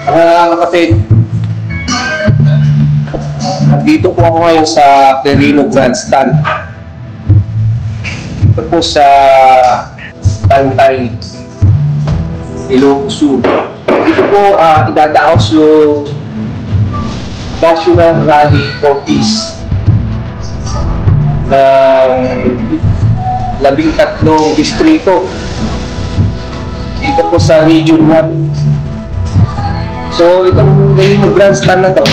Mga kapatid, dito po ako ngayon sa Quirino Grandstand. Ito po sa Tantay, Ilocos. Dito po idadaos yung National Rally for Peace ng 13 distrito dito po sa Region 1. So, itong Quirino Grandstand na to,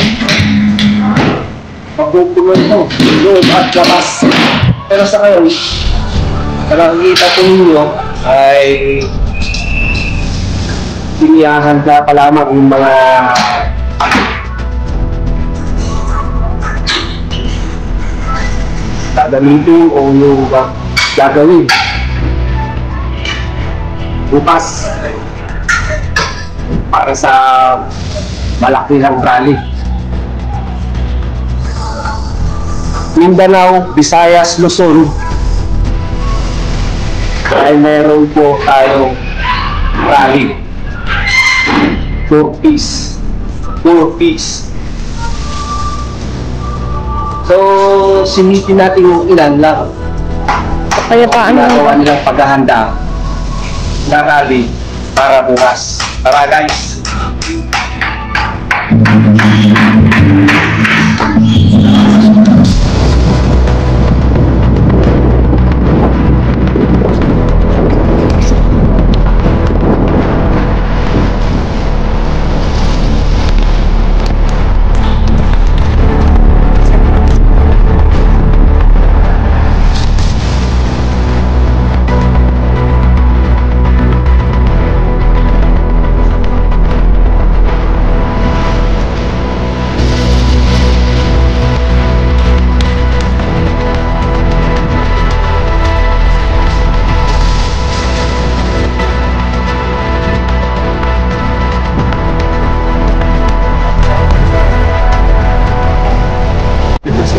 magpupuno ito, loob at labas. Pero sa ngayon, nakikita po ninyo ay tiniyahan na pa lamang yung mga gagamitin o yung gagawin bukas para sa malaki ng rally. Mindanao, Visayas, Luzon, ay meron po tayong rally for peace. For peace. So, sinitin natin yung ilan lang. Kaya paano? Ginagawa nilang paghahanda na rally para bukas. Tara guys!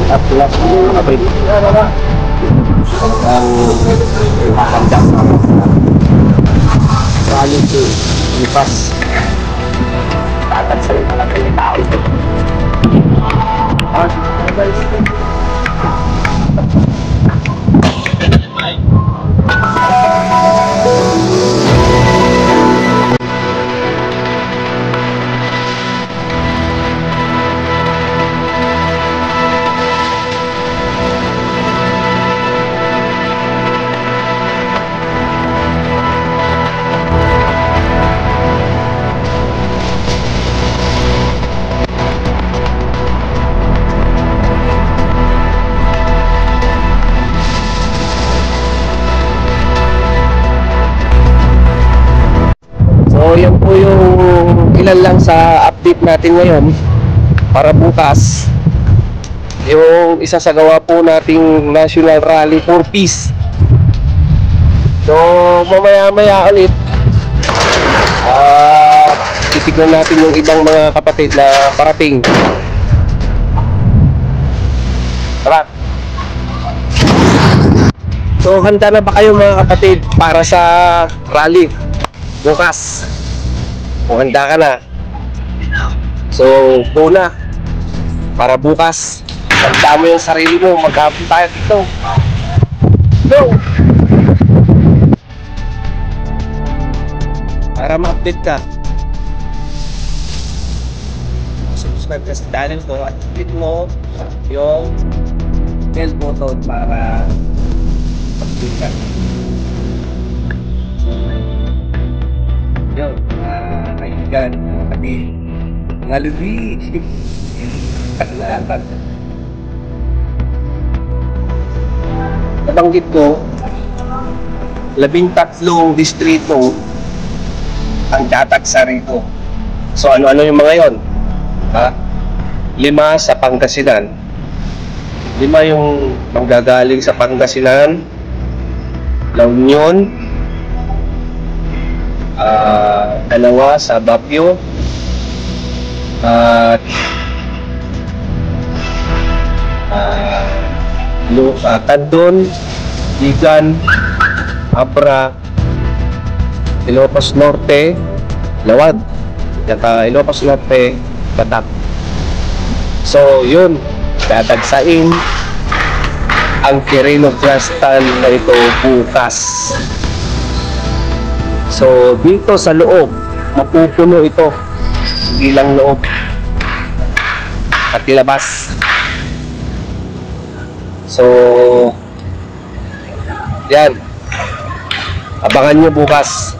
At abay ang makakanda rally to lipas tatag sa mga tao. So yan po yung ilan lang sa update natin ngayon para bukas yung isasagawa po nating National Rally for Peace. So mamaya-maya ulit titignan natin yung ibang mga kapatid na parating. Tara! So handa na ba kayo mga kapatid para sa rally bukas? Kung handa ka na, so go na para bukas handa mo yung sarili mo, maghapon tayo dito. Go! Para ma-update ka, subscribe ka sa channel ko at click mo yung bell button para mag-update ka. Yun, kaibigan, pati mga lubi. Nabanggit ko, 13 distrito ang tatagsa rito. So ano-ano yung mga yon? 5 sa Pangasinan. 5 yung manggagaling sa Pangasinan, La Union, 2 sa Baguio, at Tandon, Ligan, Abra, Ilocos Norte, Lawag. Yata Ilocos Norte, Batak. So, yun. Dadagsain ang Quirino Grass Stand na ito bukas. So, dito sa loob, mapupuno ito. Hindi lang loob. At labas. So, yan. Abangan nyo bukas.